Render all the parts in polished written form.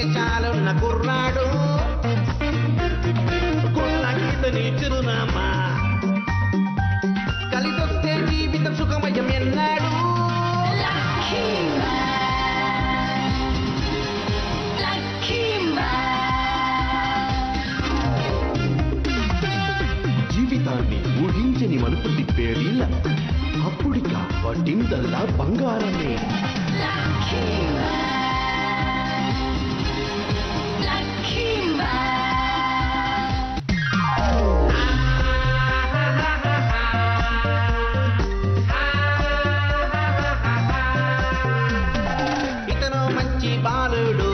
మీసాలున్న కుర్రాడు గుళ్ళకితని చిరునామా కలిసొస్తే జీవితం సుఖమయం ఎన్నాడు జీవితాన్ని ఊహించని మలుపు తిప్పేది అప్పుడిక వడ్డిందల్లా బంగారమే ఇతను మంచి బాలుడు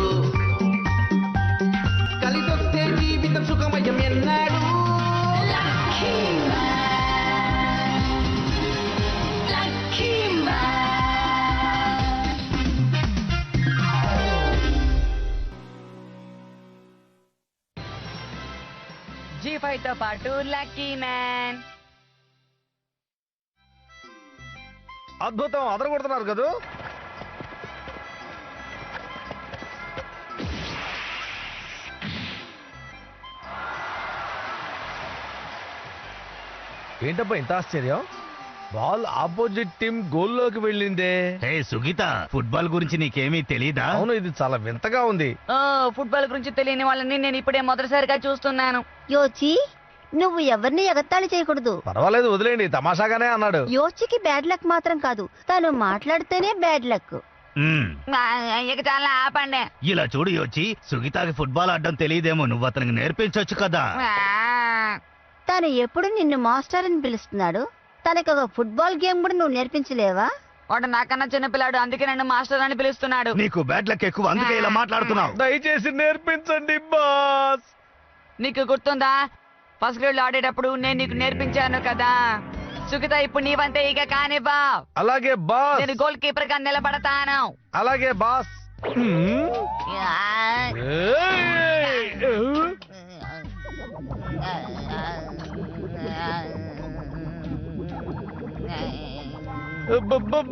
కలిసొస్తే జీవితం సుఖమయం ఎన్నాడు G5 తో పాటు లక్కీ మ్యాన్. అద్భుతం, అదరగొడుతున్నారు కదా. ఏంటబ్బా ఇంత ఆశ్చర్యం? బాల్ ఆపోజిట్ టీం గోల్లోకి వెళ్ళిందే. హే సుగీత, ఫుట్బాల్ గురించి నీకేమీ తెలీదా? అవును, ఇది చాలా వింతగా ఉంది. ఫుట్బాల్ గురించి తెలియని వాళ్ళని నేను ఇప్పుడే మొదటిసారిగా చూస్తున్నాను. యోచి, నువ్వు ఎవరిని ఎగతాళి చేయకూడదు. పర్వాలేదు, వదిలేండి, తమాషాగానే అన్నాడు. యోచికి బ్యాడ్ లక్ మాత్రం కాదు, తను మాట్లాడితేనే బ్యాడ్ లక్. ఇక చాలా ఆపండి. ఇలా చూడు యోచి, సుగీతకి ఫుట్బాల్ ఆడడం తెలియదేమో, నువ్వు అతనికి నేర్పించొచ్చు కదా. తను ఎప్పుడు నిన్ను మాస్టర్ అని పిలుస్తున్నాడు, తనకు ఒక ఫుట్బాల్ గేమ్ కూడా నువ్వు నేర్పించలేవా? వాడు నాకన్నా చిన్నపిల్లాడు, అందుకే నన్ను మాస్టర్ అని పిలుస్తున్నాడు. నీకు బ్యాడ్ లక్ ఎక్కువ, అందుకే ఇలా మాట్లాడుతున్నావు. దయచేసి నేర్పించండి బాస్. నీకు గుర్తుందా, ఫస్ట్ గ్రేడ్ లో ఆడేటప్పుడు నేను నీకు నేర్పించాను కదా. సుఖిత, ఇప్పుడు నీవంతే, ఇక కానివ్వా. అలాగే బాస్. నేను గోల్ కీపర్ గా నిలబడతాను. అలాగే బాస్.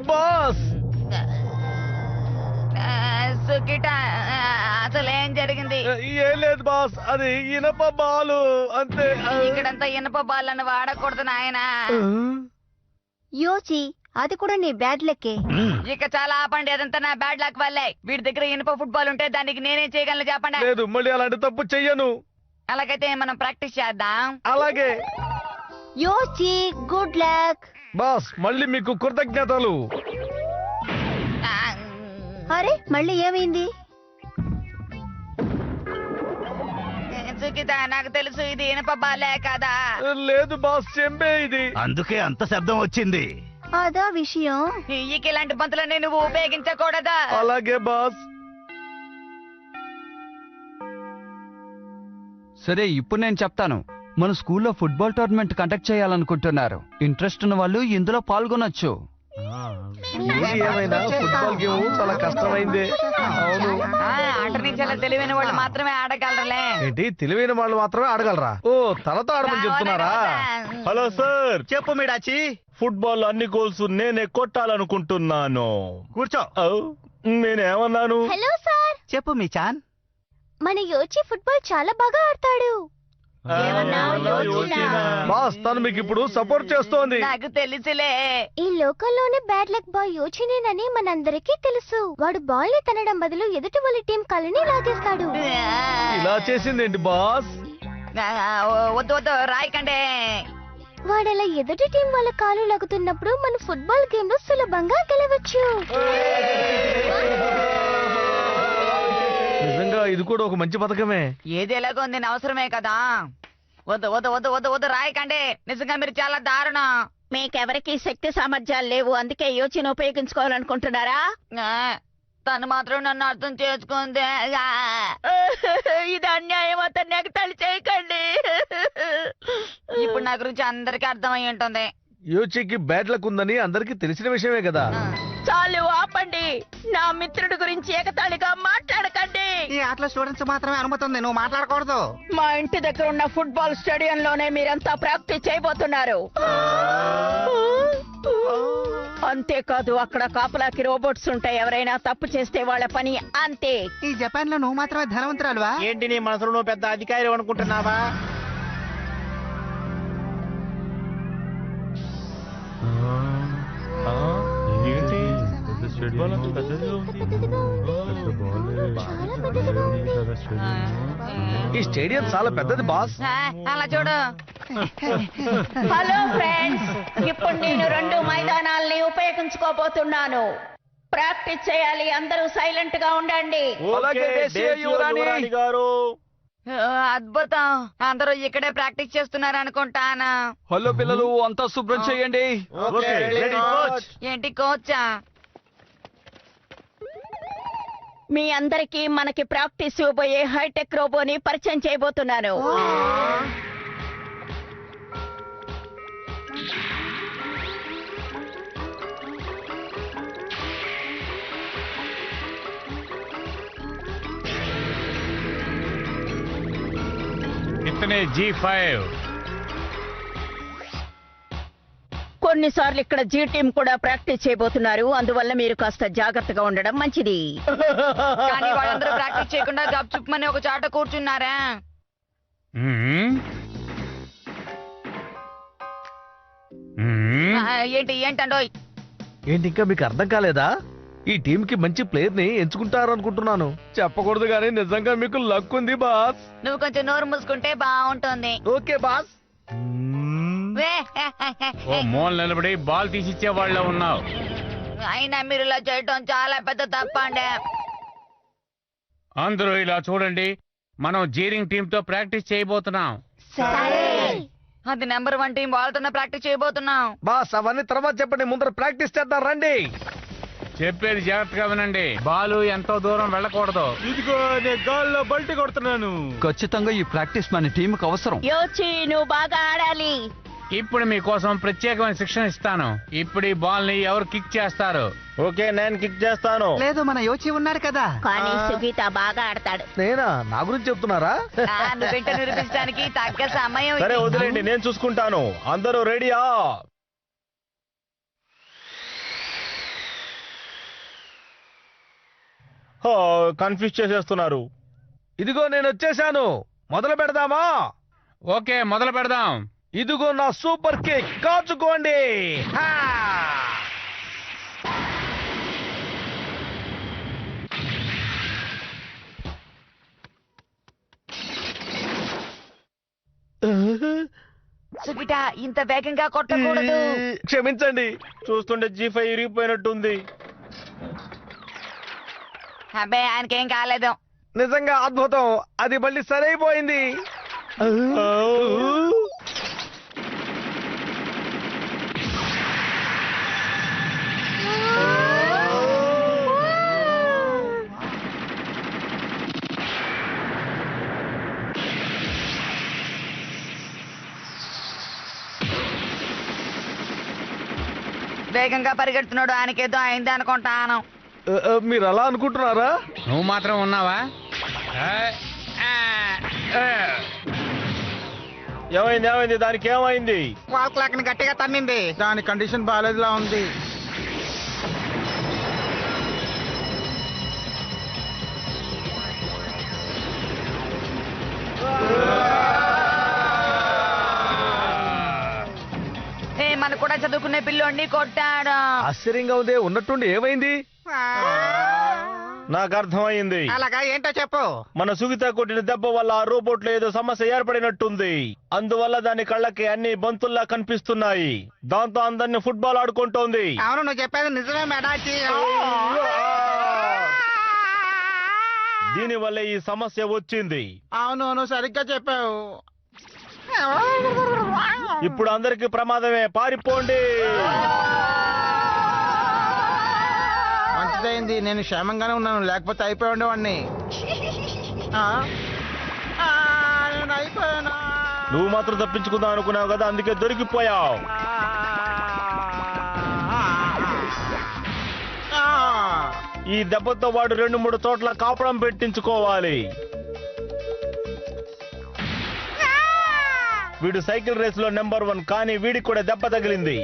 బాస్, సుఖిత, అసలు ఏం జరిగింది? ఏం లేదు బాస్, అది ఇనప బాలు అంతే. ఇక్కడంతా ఇనప బాళ్ళను వాడకూడదు నాయనా. యోచి, అది కూడా నీ బ్యాడ్ లక్కే. ఇక చాలా ఆపండి, అదంతా నా బ్యాడ్ లక్ వల్లే. వీడి దగ్గర ఇనుప ఫుట్బాల్ ఉంటే దానికి నేనేం చేయగలను చెప్పండి. లేదు, మళ్ళీ అలాంటి తప్పు చెయ్యను. అలాగైతే మనం ప్రాక్టీస్ చేద్దాం. అలాగే యోచి, గుడ్ లక్. బాస్, మళ్ళీ మీకు కృతజ్ఞతలు. అరే, మళ్ళీ ఏమైంది? సుఖిత, నాకు తెలుసు ఇది ఇనుప బాలే కదా. లేదు బాస్, చెంబే ఇది. అందుకే అంత శబ్దం వచ్చింది. అదా విషయం. ఇక ఇలాంటి బంతులని నువ్వు ఉపయోగించకూడదా. అలాగే బాస్. సరే, ఇప్పుడు నేను చెప్తాను. మన స్కూల్లో ఫుట్బాల్ టోర్నమెంట్ కండక్ట్ చేయాలనుకుంటున్నారు. ఇంట్రెస్ట్ ఉన్న వాళ్ళు ఇందులో పాల్గొనొచ్చు. ఏమైనా ఫుట్బాల్ గేమ్ చాలా కష్టమైంది. అవును. ఆటని చాలా తెలివైన వాళ్ళు మాత్రమే ఆడగలరులే. ఏంటి, తెలివైన వాళ్ళు మాత్రమే ఆడగలరా? ఓ, తలతో ఆడమని చెప్తున్నారా? హలో సార్, చెప్పు మీడాచి. ఫుట్బాల్ అన్ని గోల్స్ నేనే కొట్టాలనుకుంటున్నాను. కూర్చో. నేనేమన్నాను? హలో సార్, చెప్పు మీ చాన్. మన యోచి ఫుట్బాల్ చాలా బాగా ఆడతాడు. బాస్, తను మీకు ఇప్పుడు సపోర్ట్ చేస్తోంది. నాకు తెలుసులే. ఈ లోకంలోనే బ్యాడ్ లక్ బాయ్ యోచినేనని మనందరికీ తెలుసు. వాడు బాల్ ని తనడం బదులు ఎదుటి వాళ్ళ టీం కాలని లాగేస్తాడు. ఇలా చేసిందేంటి బాస్? వద్దు వద్దు, రాయకండి. వాడలా ఎదుటి టీం వాళ్ళ కాలు లాగుతున్నప్పుడు మన ఫుట్బాల్ గేమ్ లో సులభంగా గెలవచ్చు. నిజంగా ఇది కూడా ఒక మంచి పథకమే. ఏది ఎలాగో ఉంది, అవసరమే కదా. వద్దు వద్దు వద్దు వద్దు వద్దు, రాయకండి. నిజంగా మీరు చాలా దారుణం. మీకెవరికి శక్తి సామర్థ్యాలు లేవు, అందుకే యోచన ఉపయోగించుకోవాలనుకుంటున్నారా? తను మాత్రం నన్ను అర్థం చేసుకుంది. ఇది అన్యాయం, అతన్ని ఎగతాళి చేయకండి. ఇప్పుడు నా గురించి అందరికీ అర్థమై ఉంటుంది. యోచికి బ్యాడ్ లక్ ఉందని అందరికి తెలిసిన విషయమే కదా. చాలు, ఆపండి. నా మిత్రుడి గురించి ఎగతాళిగా మాట్లాడకండి. ఈ ఆటలో స్టూడెంట్స్ మాత్రమే అనుమతి ఉంది, నువ్వు మాట్లాడకూడదు. మా ఇంటి దగ్గర ఉన్న ఫుట్బాల్ స్టేడియంలోనే మీరంతా ప్రాక్టీస్ చేయబోతున్నారు. అంతేకాదు అక్కడ కాపలాకి రోబోట్స్ ఉంటాయి. ఎవరైనా తప్పు చేస్తే వాళ్ళ పని అంతే. ఈ జపాన్ లో నువ్వు మాత్రమే ధనవంతురాలువా? ఏంటి నీ మనసులో నువ్వు పెద్ద అధికారి అనుకుంటున్నావా? ఏంటి ఫుట్బాల్ అంత పెద్దదిగా ఉంది. చాలా పెద్దదిగా ఉంది. ఈ స్టేడియం చాలా పెద్దది బాస్. అలా చూడు. హలో ఫ్రెండ్స్, ఇప్పుడు నేను 2 మైదానాల్ని ఉపయోగించుకోబోతున్నాను. ప్రాక్టీస్ చేయాలి. అందరూ సైలెంట్ గా ఉండండి. అలాగే దేశీయ యువరాణి గారు. అద్భుతం. అందరూ ఇక్కడే ప్రాక్టీస్ చేస్తున్నారు అనుకుంటాను. హలో పిల్లలు, అంతా శుభ్రం చేయండి. Okay, ready coach. ఏంటి కోచా? మీ అందరికీ మనకి ప్రాక్టీస్ ఇవ్వబోయే హైటెక్ రోబోని పరిచయం చేయబోతున్నాను. ఇతనే G5. కొన్నిసార్లు ఇక్కడ జీ టీం కూడా ప్రాక్టీస్ చేయబోతున్నారు. అందువల్ల మీరు కాస్త జాగ్రత్తగా ఉండడం మంచిది. కానీ వాళ్ళందరూ ప్రాక్టీస్ చేయకుండా గప్చుప్మని ఒక చాట కూర్చున్నారా? ఏంటండోయ్? ఏంటి ఇంకా మీకు అర్థం కాలేదా? ఈ టీం కి మంచి ప్లేయర్ ని ఎంచుకుంటారు అనుకుంటున్నాను. చెప్పకూడదు కానీ నిజంగా మీకు లక్ ఉంది బాస్. నువ్వు కొంచెం నోరు మూసుకుంటే బాగుంటుంది. Okay boss. మూల నిలబడి బాల్ తీసిచ్చే వాళ్ళ ఉన్నావు. అయినా మీరు ఇలా చేయటం చాలా పెద్ద తప్పండి. అందరూ ఇలా చూడండి, మనం జీరింగ్ టీమ్ తో ప్రాక్టీస్ చేయబోతున్నాం. అది నెంబర్ 1 టీం, వాళ్ళతోనే ప్రాక్టీస్ చేయబోతున్నాం. బాస్ అవన్నీ తర్వాత చెప్పండి, ముందర ప్రాక్టీస్ చేద్దాం రండి. చెప్పేది జాగ్రత్తగా వినండి. బాలు ఎంతో దూరం వెళ్ళకూడదు. ఇదిగో నేను గాల్లో బల్టి కొడుతున్నాను. ఖచ్చితంగా ఈ ప్రాక్టీస్ మన టీంకి అవసరం. యోచి, నువ్వు బాగా ఆడాలి. ఇప్పుడు మీకోసం ప్రత్యేకమైన శిక్షణ ఇస్తాను. ఇప్పుడు ఈ బాల్ ని ఎవరు కిక్ చేస్తారు? ఓకే, నేను కిక్ చేస్తాను. లేదు, మన యోచి ఉన్నాడు కదా. కానీ సుగీత బాగా ఆడతాడు. నేనా? నా గురించి చెప్తున్నారా? నువ్వేంటో నిరూపించడానికి తగ్గ సమయం సరే ఇది. వదిలేండి, నేను చూసుకుంటాను. అందరూ రెడీయా? కన్ఫ్యూజ్ చేసేస్తున్నారు. ఇదిగో నేను వచ్చేసాను. మొదలు పెడదామా? ఓకే, మొదలు పెడదాం. ఇదిగో నా సూపర్ కిక్, కాచుకోండి. హా! సుగిట, ఇంత వేగంగా కొట్టకూడదు. క్షమించండి. చూస్తుంటే G5 ఇరిగిపోయినట్టుంది. అబ్బే, ఆయనకేం కాలేదు. నిజంగా అద్భుతం. అది మళ్ళీ సరైపోయింది. వేగంగా పరిగెడుతున్నాడు, ఆయనకేదో అయింది అనుకుంటాను. మీరు అలా అనుకుంటున్నారా? నువ్వు మాత్రం ఉన్నావా? ఏమైంది ఏమైంది? దానికి ఏమైంది? వాల్ క్లాక్ ని గట్టిగా తన్నింది. దాని కండిషన్ బాగాలేదులా ఉంది. మన కూడా చదువుకునే పిల్లోడిని కొట్టాడు. ఆశ్చర్యంగా ఉంది. ఉన్నట్టుండి ఏమైంది? నాకు అర్థమైంది. అలాగా, ఏంటో చెప్పు. మన సుగిత కొట్టిన దెబ్బ వల్ల ఆ రోబోట్ లో ఏదో సమస్య ఏర్పడినట్టుంది. అందువల్ల దాని కళ్ళకి అన్ని బంతుల్లా కనిపిస్తున్నాయి. దాంతో అందరిని ఫుట్బాల్ ఆడుకుంటోంది. అవును, నువ్వు చెప్పేది నిజమే మెడాచి. దీని వల్ల ఈ సమస్య వచ్చింది. అవును, నువ్వు సరిగ్గా చెప్పావు. ఇప్పుడు అందరికి ప్రమాదమే, పారిపోండి. మంచిదైంది, నేను క్షేమంగానే ఉన్నాను. లేకపోతే అయిపోయి ఉండేవాడిని. నేను అయిపోయాను. నువ్వు మాత్రం తప్పించుకుందాం అనుకున్నావు కదా, అందుకే దొరికిపోయావు. ఈ దెబ్బతో వాడు 2-3 చోట్ల కాపడం పెట్టించుకోవాలి. వీడు సైకిల్ రేస్ లో నెంబర్ 1, కానీ వీడికి కూడా దెబ్బ తగిలింది.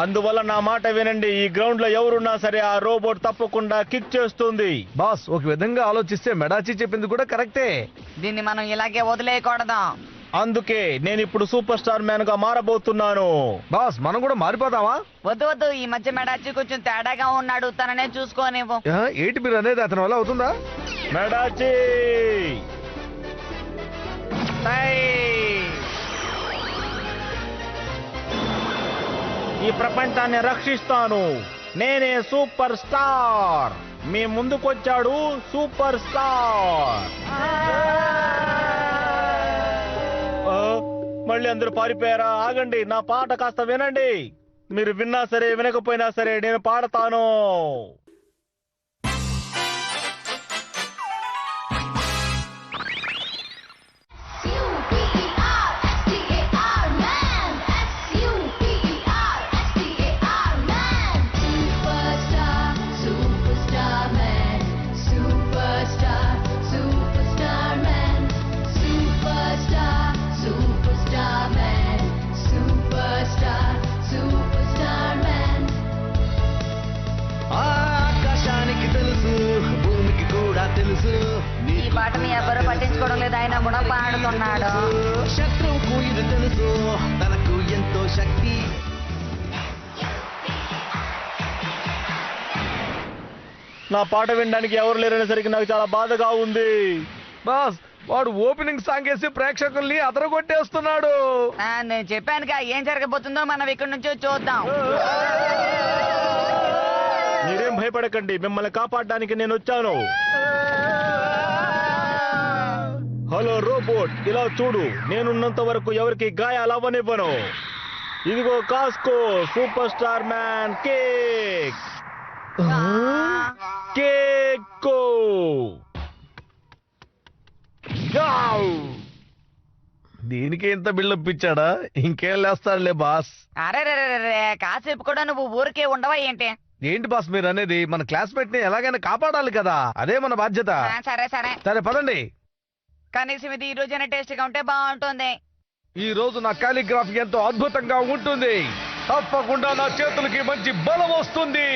అందువల్ల నా మాట వినండి. ఈ గ్రౌండ్ లో ఎవరున్నా సరే ఆ రోబోట్ తప్పకుండా కిక్ చేస్తుంది. బాస్ ఒక విధంగా ఆలోచిస్తే మెడాచి చెప్పింది కూడా కరెక్టే. దీన్ని మనం ఇలాగే వదిలేయకూడదు. అందుకే నేను ఇప్పుడు సూపర్ స్టార్ మ్యాన్ గా మారబోతున్నాను. బాస్ మనం కూడా మారిపోతావా? వద్దు వద్దు, ఈ మధ్య మెడాచి కొంచెం తేడాగా ఉన్నాడు, తననే చూసుకోనివ్వు. ఏంటి మీరు అనేది అతని వల్ల అవుతుందా? మెడాచి ఈ ప్రపంచాన్ని రక్షిస్తాను. నేనే సూపర్ స్టార్. మీ ముందుకొచ్చాడు సూపర్ స్టార్. మళ్ళీ అందరూ పారిపోయారా? ఆగండి, నా పాట కాస్త వినండి. మీరు విన్నా సరే వినకపోయినా సరే నేను పాడతాను. ఆకాశానికి తెలుసు, భూమికి కూడా తెలుసు, ఈ పాటని ఎవరు పట్టించుకోవడం లేదు, ఆయన కూడా పాడుతున్నాడు. శత్రువుకు ఇది తెలుసు, తనకు ఎంతో శక్తి. నా పాట వినడానికి ఎవరు లేరనేసరికి నాకు చాలా బాధగా ఉంది. బాస్ వాడు ఓపెనింగ్ సాంగ్ వేసి ప్రేక్షకుల్ని అదరగొట్టేస్తున్నాడు. నేను చెప్పానుగా ఏం జరగబోతుందో మనం ఇక్కడి నుంచి చూద్దాం. మీరేం భయపడకండి, మిమ్మల్ని కాపాడడానికి నేను వచ్చాను. హలో రోబోట్, ఇలా చూడు. నేనున్నంత వరకు ఎవరికి గాయాలవ్వనివ్వను. ఇదిగో కాస్కో సూపర్ స్టార్ మ్యాన్ కేక్. కేక్కో దీనికి ఇంత బిల్డప్ ఇచ్చాడా? ఇంకేం లేస్తాడులే బాస్. అరే కాసేపు కూడా నువ్వు ఊరికే ఉండవా ఏంటి? ఏంటి బాస్ మీరు అనేది? మన క్లాస్మేట్ ని ఎలాగైనా కాపాడాలి కదా, అదే మన బాధ్యత. సరే సరే సరే పదండి. కనీసం ఇది ఈ రోజైనా టేస్ట్ గా ఉంటే బాగుంటుంది. ఈ రోజు నా కాలిగ్రాఫీ ఎంతో అద్భుతంగా ఉంటుంది. తప్పకుండా నా చేతులకి మంచి బలం వస్తుంది.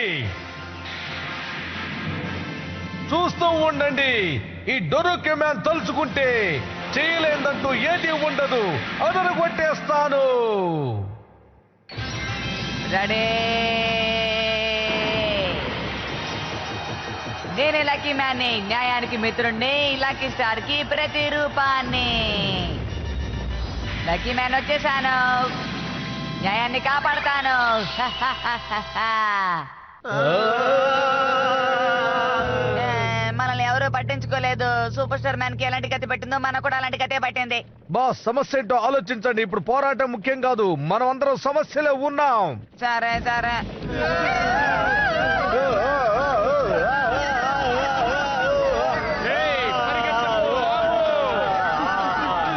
చూస్తూ ఉండండి. ఈ డొరోకే మ్యాన్ తలుచుకుంటే చేయలేదంటూ ఏది ఉండదు. అదను కొట్టేస్తాను. రెడీ. నేను లక్కీ మ్యాన్ని, న్యాయానికి మిత్రుడిని, లక్కీ స్టార్ కి ప్రతిరూపాన్ని. లక్కీ మ్యాన్ వచ్చేసాను, న్యాయాన్ని కాపాడతాను. మనల్ని ఎవరూ పట్టించుకోలేదు. సూపర్ స్టార్ మ్యాన్ కి ఎలాంటి గతి పట్టిందో మనకు కూడా అలాంటి గతే పట్టింది. బాస్ సమస్య ఏంటో ఆలోచించండి. ఇప్పుడు పోరాటం ముఖ్యం కాదు, మనం అందరం సమస్యలో ఉన్నాం. సరే సరే.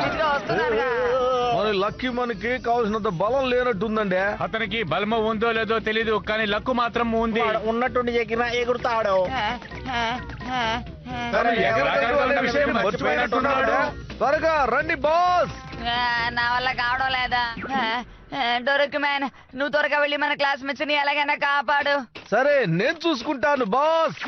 ఇదిగో వస్తున్నారుగా. మరి లక్కీ మనకి కావాల్సినంత బలం లేనట్టుందండి. అతనికి బలము ఉందో లేదో తెలీదు, కానీ లక్కు మాత్రం ఉంది. వాడు ఉన్నట్టుండి ఎగురుతాడు. తను ఎగరగలడు అనే విషయం మర్చిపోయినట్టున్నాడు. త్వరగా రండి బాస్. నా వల్ల కావడం లేదా? డొరకు మ్యాన్, నువ్వు త్వరగా వెళ్ళి మన క్లాస్మేట్స్ ని ఎలాగైనా కాపాడు. సరే నేను చూసుకుంటాను బాస్.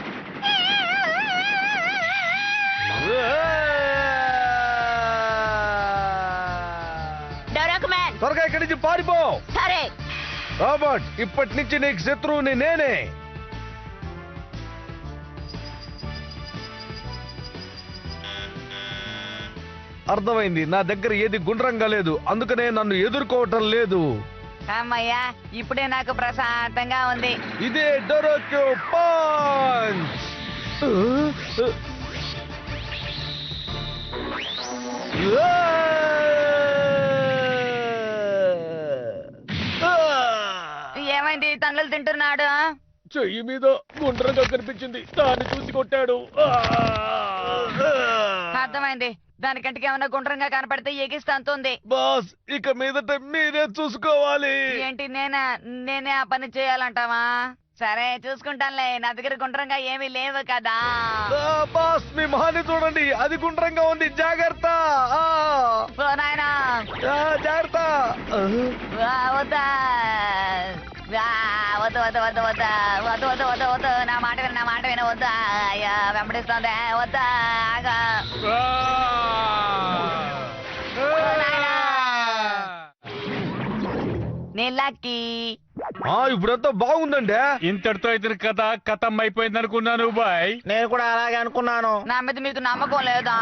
డొరకు మ్యాన్, త్వరగా ఇక్కడి నుంచి పారిపో. సరే. రాబర్ట్, ఇప్పటి నుంచి నీకు శత్రువుని నేనే. అర్థమైంది. నా దగ్గర ఏది గుండ్రంగా లేదు, అందుకనే నన్ను ఎదుర్కోవటం లేదు. అమ్మయ్యా, ఇప్పుడే నాకు ప్రశాంతంగా ఉంది. ఇదే డొరోక్యో పంచ్. ఏమైంది? తండ్రులు తింటున్నాడు. చెయ్యి మీద గుండ్రంగా కనిపించింది, దాన్ని చూసి కొట్టాడు. అర్థమైంది. దాని కంటికి ఏమైనా గుండ్రంగా కనపడితే ఎగిస్తే అంతుంది. బాస్ ఇక మీదట మీరే చూసుకోవాలి. ఏంటి నేనే ఆ పని చేయాలంటావా? సరే చూసుకుంటానులే, నా దగ్గర గుండ్రంగా ఏమీ లేవు కదా. బాస్ మీ మొహాన్ని చూడండి, అది గుండ్రంగా ఉంది. జాగ్రత్త. ఓ నాయనా, జాగ్రత్త. వద్దా. వద్దు వద్దు వద్దు వద్దు వద్దు వద్దు వద్దు వద్దు నా మాట విన వద్దు అయ్యా వెంబడిస్తుంది వద్దు ఆగా నీ లక్కీ ఇప్పుడంతా బాగుందండి. ఇంతటితో ఇతని కథ కథం అయిపోయింది అనుకున్నాను బాయ్. నేను కూడా అలాగే అనుకున్నాను. నా మీద మీకు నమ్మకం లేదా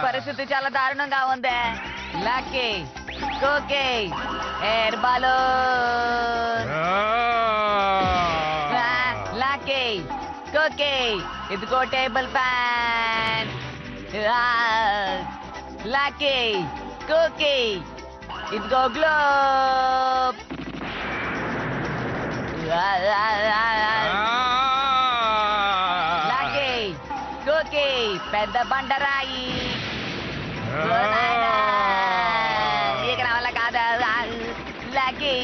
పరిస్థితి చాలా దారుణంగా ఉంది. లక్కీ కోకే ఎయిర్ బలూన్ లక్కీ కోకే ఇదిగో టేబుల్ ఫ్యాన్ లక్కీ కోకే ఇదిగో గ్లోబ్ లక్కీ కోకే పెద్ద బండరాయి ఇక నా వల్ల కాదా లక్కీ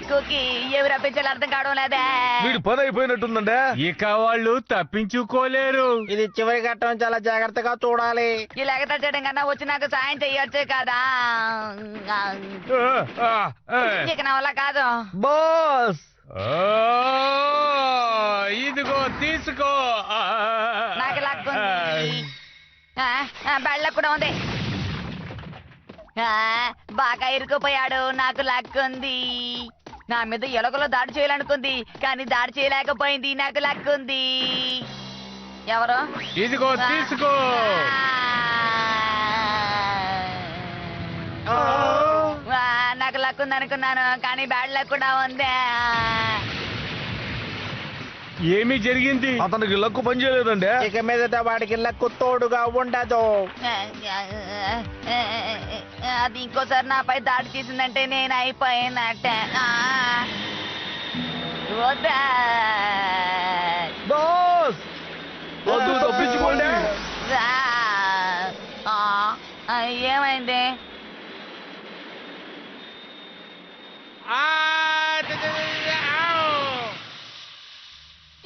కుకీ ఎవరు రప్పించాలి అర్థం కావడం లేదా వీడి పని అయిపోయినట్టుందండి. ఇక వాళ్ళు తప్పించుకోలేరు. ఇది చివరి ఘట్టం, చాలా జాగ్రత్తగా చూడాలి. ఇలా ఎగతాళి చేయడం కన్నా వచ్చి నాకు సాయం చెయ్యొచ్చు కదా ఇక నా వల్ల కాదు. బాస్ ఇదిగో తీసుకో. నాకు లక్కుంది బెళ్ళ కూడా ఉంది బాగా ఇరుక్కుపోయాడు. నాకు లక్కుంది. నా మీద ఎలుకలో దాడి చేయాలనుకుంది కానీ దాడి చేయలేకపోయింది. నాకు లక్కుంది. ఎవరు ఇదిగో తీసుకో. నాకు లక్ ఉంది అనుకున్నాను కానీ బ్యాడ్ లక్ కూడా ఉంది. ఏమి జరిగింది? అతనికి లక్కు పని చేయలేదండి. ఇక మీదట వాడికి లక్కు తోడుగా ఉండదు. అది ఇంకోసారి నాపై దాడి చేసిందంటే నేను అయిపోయినట్టే. వద్దా బాస్ వద్దు, తప్పించుకోండి. ఏమైంది?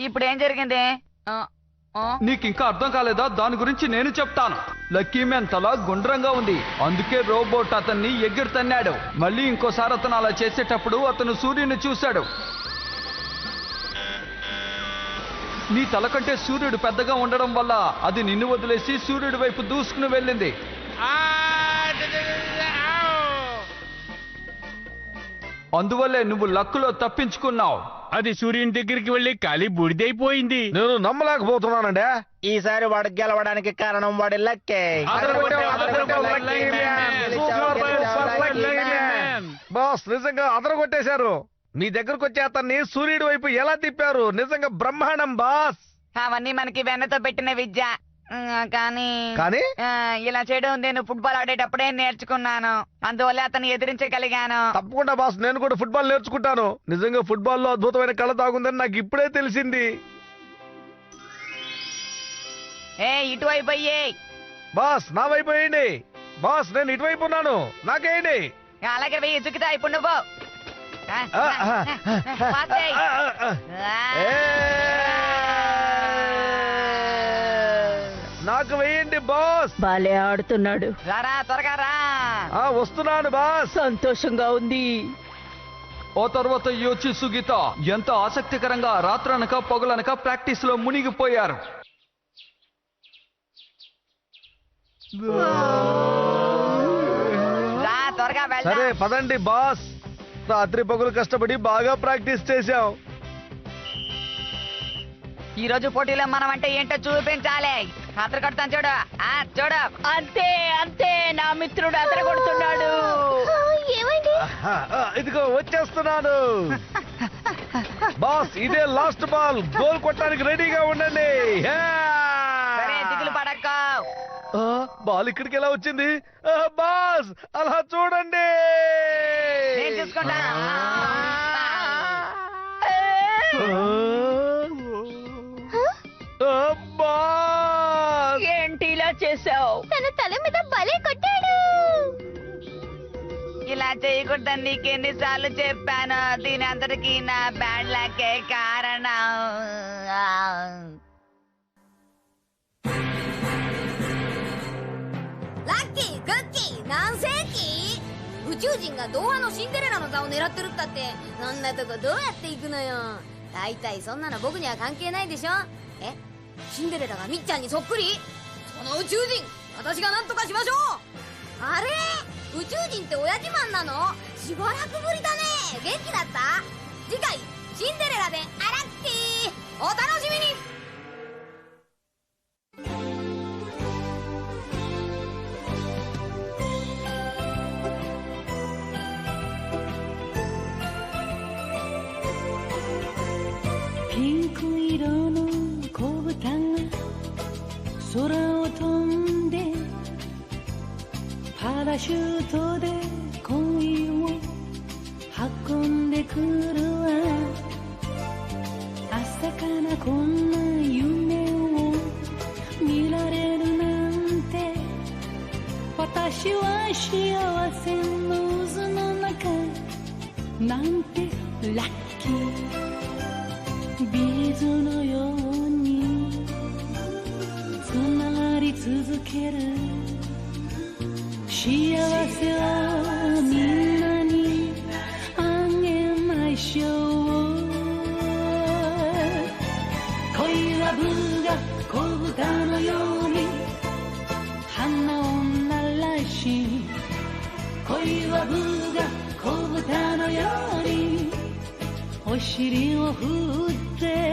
ఇప్పుడు ఏం జరిగింది? నీకింకా అర్థం కాలేదా? దాని గురించి నేను చెప్తాను. లక్కీ మ్యాన్ తల గుండ్రంగా ఉంది, అందుకే రోబోట్ అతన్ని ఎగిరి తన్నాడు. మళ్ళీ ఇంకోసారి అతను అలా చేసేటప్పుడు అతను సూర్యుని చూశాడు. నీ తల కంటే సూర్యుడు పెద్దగా ఉండడం వల్ల అది నిన్ను వదిలేసి సూర్యుడి వైపు దూసుకుని వెళ్ళింది. అందువల్లే నువ్వు లక్కులో తప్పించుకున్నావు. అది సూర్యుని దగ్గరికి వెళ్ళి ఖాళీ బూడిదైపోయింది. నేను నమ్మలేకపోతున్నానండి. ఈసారి వాడు గెలవడానికి కారణం వాడి లక్కే. బాస్ నిజంగా అదరగొట్టేశారు. మీ దగ్గరకు వచ్చి అతన్ని సూర్యుడి వైపు ఎలా తిప్పారు? నిజంగా బ్రహ్మాండం బాస్. అవన్నీ మనకి వెన్నతో పెట్టిన విద్య. కానీ ఇలా చేయడం నేను ఫుట్బాల్ ఆడేటప్పుడే నేర్చుకున్నాను. అందువల్ల అతను ఎదిరించగలిగాను. తప్పకుండా బాస్, నేను కూడా ఫుట్బాల్ నేర్చుకుంటాను. నిజంగా ఫుట్బాల్ లో అద్భుతమైన కళ దాగుందని నాకు ఇప్పుడే తెలిసింది. ఇటువైపు అయ్యే బాస్, నా వైపు వేయండి. బాస్, నేను ఇటువైపు ఉన్నాను, నాకేయండి. అలాగే వెయ్యి చుక్కుతా. ఇప్పుడు నువ్వు నాకు వేయండి బాస్. బాలే ఆడుతున్నాడు. రారా త్వరగా రా. వస్తున్నాను బాస్. సంతోషంగా ఉంది. ఓ తర్వాత యోచి సుగీత ఎంత ఆసక్తికరంగా రాత్రనక పగలనక ప్రాక్టీస్ లో మునిగిపోయారు. రా త్వరగా వెళ్దాం. సరే పదండి బాస్. రాత్రి పగలు కష్టపడి బాగా ప్రాక్టీస్ చేశాం. ఈ రోజు పోటీలో మనం అంటే ఏంటో చూపించాలి. అతను కొడతాను చూడు. చూడు. అంతే అంతే, నా మిత్రుడు అదరగొడుతున్నాడు. ఏమైంది? ఇదిగో వచ్చేస్తున్నాను బాస్. ఇదే లాస్ట్ బాల్. గోల్ కొట్టడానికి రెడీగా ఉండండి. సరే దిగులు పడక్క. బాల్ ఇక్కడికి ఎలా వచ్చింది? బాస్ అలా చూడండి. నేను చూసుకుంటాను. ఏంటి ఇలా చేసావు? తన తల మీద భలే కొట్టాడు. ఇలా చేయకూడదని నీకు ఎన్నిసార్లు చెప్పాను. దీని అందరికి నా బ్యాడ్ లక్కే కారణం.ラッキークッキー何世紀宇宙宙人が童話のシンデレラの座を狙ってるったって、そんなとこどうやって行くのよ。大体そんなの僕には関係ないでしょ。シンデレラがみっちゃんにそっくり？その宇宙人、私が何とかしましょう。あれ、宇宙人って親自慢なの？しばらくぶりだね。元気だった？次回シンデレラでアラッキー、お楽しみに。ピンク色の子豚が空を飛んでパラシュートで恋を運んでくるわ。朝からこんな夢を見られるなんて、私は幸せの渦の中なんてラッキー。ビーズのようにつながり続ける幸せをみんなにあげましょう。恋はブが子豚のように花を鳴らし、恋はブが子豚のようにお尻を振って